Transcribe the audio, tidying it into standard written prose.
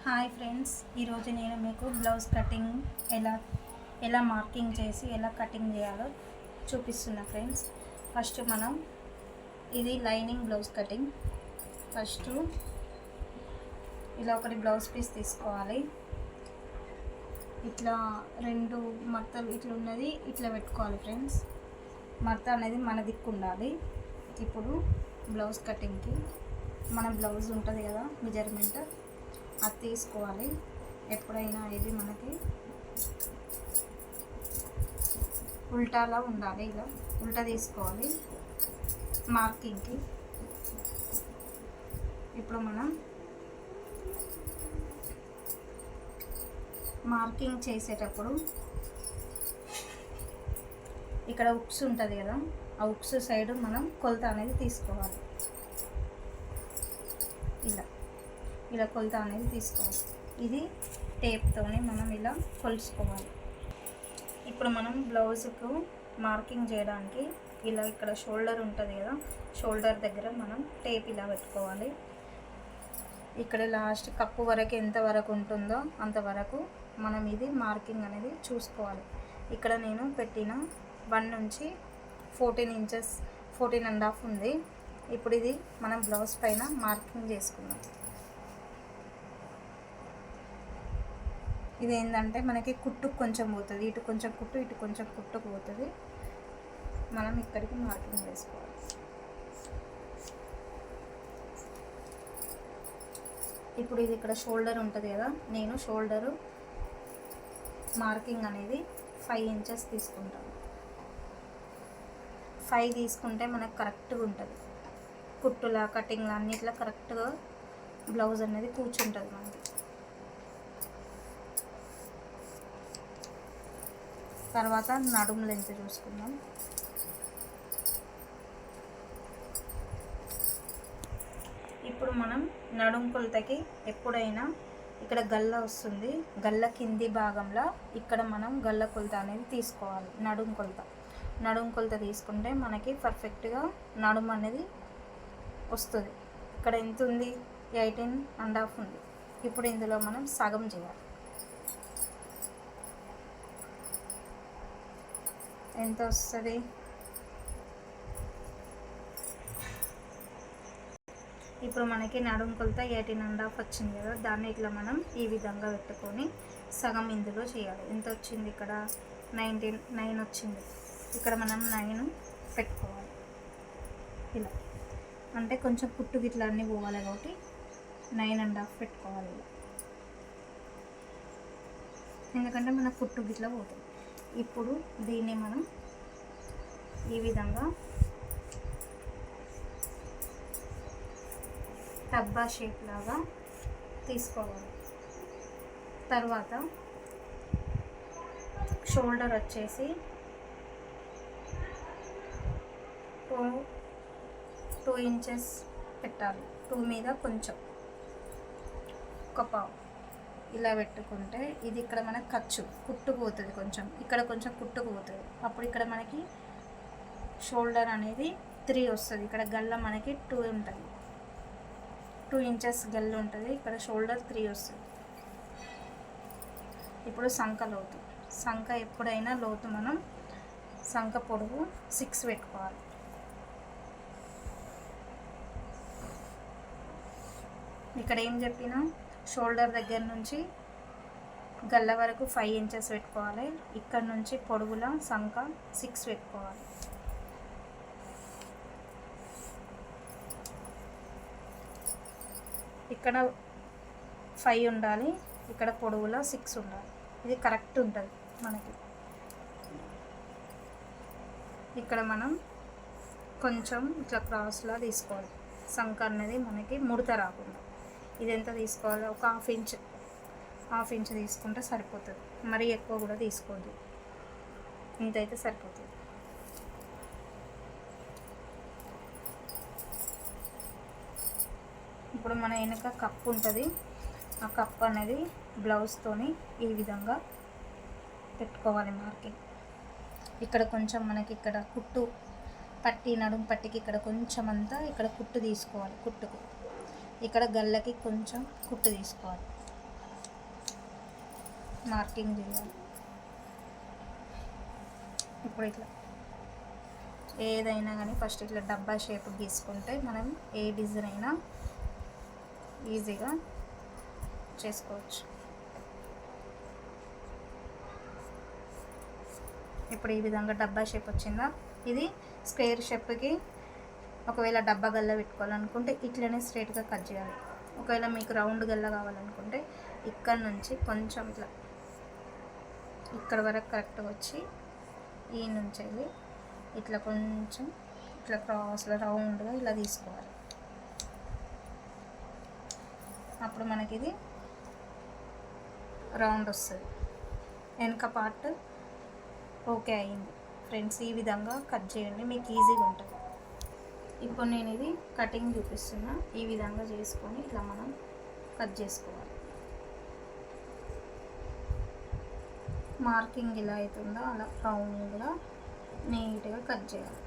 Hi friends, ఈరోజు నేను మీకు బ్లౌజ్ కటింగ్ ఎలా మార్కింగ్ చేసి ఎలా కటింగ్ చేయాలో చూపిస్తున్నా ఫ్రెండ్స్. ఫస్ట్ మనం ఇది లైనింగ్ బ్లౌజ్ కటింగ్. ఫస్ట్ ఇలా ఒకటి బ్లౌజ్ పీస్ తీసుకోవాలి. ఇట్లా రెండు మడతలు ఇట్లా ఉన్నది ఇట్లా పెట్టుకోవాలి ఫ్రెండ్స్. మడత అనేది మన దిక్కు ఉండాలి. ఇప్పుడు బ్లౌజ్ కటింగ్కి మన బ్లౌజ్ ఉంటుంది కదా, మెజర్మెంట్ అది తీసుకోవాలి. ఎప్పుడైనా ఇది మనకి ఉల్టాలా ఉండాలి, ఇలా ఉల్టా తీసుకోవాలి మార్కింగ్కి. ఇప్పుడు మనం మార్కింగ్ చేసేటప్పుడు ఇక్కడ ఉక్స్ ఉంటుంది కదా, ఆ ఉక్స్ సైడ్ మనం కొలత అనేది తీసుకోవాలి. ఇలా కొలత అనేది తీసుకోవాలి. ఇది టేప్తోని మనం ఇలా కొలుచుకోవాలి. ఇప్పుడు మనం బ్లౌజ్కు మార్కింగ్ చేయడానికి ఇలా ఇక్కడ షోల్డర్ ఉంటుంది కదా, షోల్డర్ దగ్గర మనం టేప్ ఇలా పెట్టుకోవాలి. ఇక్కడ లాస్ట్ కప్పు వరకు ఎంత వరకు ఉంటుందో అంతవరకు మనం ఇది మార్కింగ్ అనేది చూసుకోవాలి. ఇక్కడ నేను పెట్టిన 1 నుంచి 14 ఇంచెస్ 14.5 ఉంది. ఇప్పుడు ఇది మనం బ్లౌజ్ పైన మార్కింగ్ చేసుకుందాం. ఇది ఏంటంటే మనకి కుట్టుకు కొంచెం పోతుంది, ఇటు కొంచెం కుట్టు ఇటు కొంచెం కుట్టుకు పోతుంది. మనం ఇక్కడికి మార్కింగ్ వేసుకోవాలి. ఇప్పుడు ఇది ఇక్కడ షోల్డర్ ఉంటుంది కదా, నేను షోల్డరు మార్కింగ్ అనేది 5 ఇంచెస్ తీసుకుంటాను. 5 తీసుకుంటే మనకు కరెక్ట్గా ఉంటుంది. కుట్టులా కటింగ్లా అన్నిట్లా కరెక్ట్గా బ్లౌజ్ అనేది కూర్చుంటుంది మనకి. తర్వాత నడుము లెంత్ చూసుకుందాం. ఇప్పుడు మనం నడుము కొలతకి ఎప్పుడైనా ఇక్కడ గల్ల వస్తుంది, గల్ల కింది భాగంలో ఇక్కడ మనం గల్ల కొలత అనేది తీసుకోవాలి. నడుము కొలత తీసుకుంటే మనకి పర్ఫెక్ట్గా నడుము అనేది వస్తుంది. ఇక్కడ ఎంత ఉంది? 18.5 ఉంది. ఇప్పుడు ఇందులో మనం సగం చేయాలి. ఎంత వస్తుంది? ఇప్పుడు మనకి నడుము కొలత 18.5 వచ్చింది కదా, దాన్ని ఇట్లా మనం ఈ విధంగా పెట్టుకొని సగం ఇందులో చేయాలి. ఎంత వచ్చింది? ఇక్కడ 9 వచ్చింది. ఇక్కడ మనం 9 పెట్టుకోవాలి. ఇలా అంటే కొంచెం కుట్టు గిట్లా అన్నీ పోవాలి కాబట్టి 9.5 పెట్టుకోవాలి ఇలా, ఎందుకంటే మన కుట్టు గిట్లా పోతుంది. ఇప్పుడు దీన్ని మనం ఈ విధంగా టబ్బా షేప్ లాగా తీసుకోవాలి. తర్వాత షోల్డర్ వచ్చేసి 2 ఇంచెస్ పెట్టాలి. 2 మీద కొంచెం ఒక పావు ఇలా పెట్టుకుంటే ఇది ఇక్కడ మనకు కుట్టుకుపోతుంది. కొంచెం ఇక్కడ కొంచెం కుట్టుకుపోతుంది. అప్పుడు ఇక్కడ మనకి షోల్డర్ అనేది 3 వస్తుంది. ఇక్కడ గల్ల మనకి 2 ఉంటుంది, 2 ఇంచెస్ గల్ల ఉంటుంది. ఇక్కడ షోల్డర్ 3 వస్తుంది. ఇప్పుడు సంక ఎప్పుడైనా లోతు మనం సంక పొడవు 6 పెట్టుకోవాలి. ఇక్కడ ఏం చెప్పినా షోల్డర్ దగ్గర నుంచి గల్ల వరకు 5 ఇంచెస్ పెట్టుకోవాలి. ఇక్కడ నుంచి పొడవుల సంక 6 పెట్టుకోవాలి. ఇక్కడ 5 ఉండాలి, ఇక్కడ పొడవుల 6 ఉండాలి. ఇది కరెక్ట్ ఉంటుంది మనకి. ఇక్కడ మనం కొంచెం ఇట్లా క్రాస్లా తీసుకోవాలి. సంక అనేది మనకి ముడత రాకుండా. ఇది ఎంత తీసుకోవాలి? ఒక హాఫ్ ఇంచ్ తీసుకుంటే సరిపోతుంది. మరీ ఎక్కువ కూడా తీసుకోవద్దు, ఇంతైతే సరిపోతుంది. ఇప్పుడు మన వెనుక కప్పు ఉంటుంది, ఆ కప్ అనేది బ్లౌజ్తోని ఈ విధంగా పెట్టుకోవాలి మార్కింగ్. ఇక్కడ కొంచెం మనకి ఇక్కడ కుట్టు పట్టి నడుము పట్టికి ఇక్కడ కొంచెం అంతా ఇక్కడ కుట్టు తీసుకోవాలి. కుట్టుకు ఇక్కడ గల్లకి కొంచెం కుట్టు తీసుకోవాలి. మార్కింగ్ చేయాలి. ఇప్పుడు ఇట్లా ఏదైనా కానీ ఫస్ట్ ఇట్లా డబ్బా షేప్ గీసుకుంటే మనం ఏ డిజైన్ అయినా ఈజీగా చేసుకోవచ్చు. ఇప్పుడు ఈ విధంగా డబ్బా షేప్ వచ్చిందా, ఇది స్క్వేర్ షేప్కి ఒకవేళ డబ్బా గల్ల పెట్టుకోవాలనుకుంటే ఇట్లనే స్ట్రైట్గా కట్ చేయాలి. ఒకవేళ మీకు రౌండ్ గల్ల కావాలనుకుంటే ఇక్కడ నుంచి కొంచెం ఇట్లా ఇక్కడ వరకు కరెక్ట్గా వచ్చి ఈ నుంచి వెళ్ళి ఇట్లా కొంచెం ఇట్లా క్రాస్లో రౌండ్గా ఇలా తీసుకోవాలి. అప్పుడు మనకి ఇది రౌండ్ వస్తుంది. వెనక పార్ట్ ఓకే అయింది ఫ్రెండ్స్. ఈ విధంగా కట్ చేయండి, మీకు ఈజీగా ఉంటుంది. ఇప్పుడు నేను ఇది కటింగ్ చూపిస్తున్నా. ఈ విధంగా చేసుకొని ఇట్లా మనం కట్ చేసుకోవాలి. మార్కింగ్ ఇలా అవుతుందో అలా రౌండ్గా నీట్గా కట్ చేయాలి.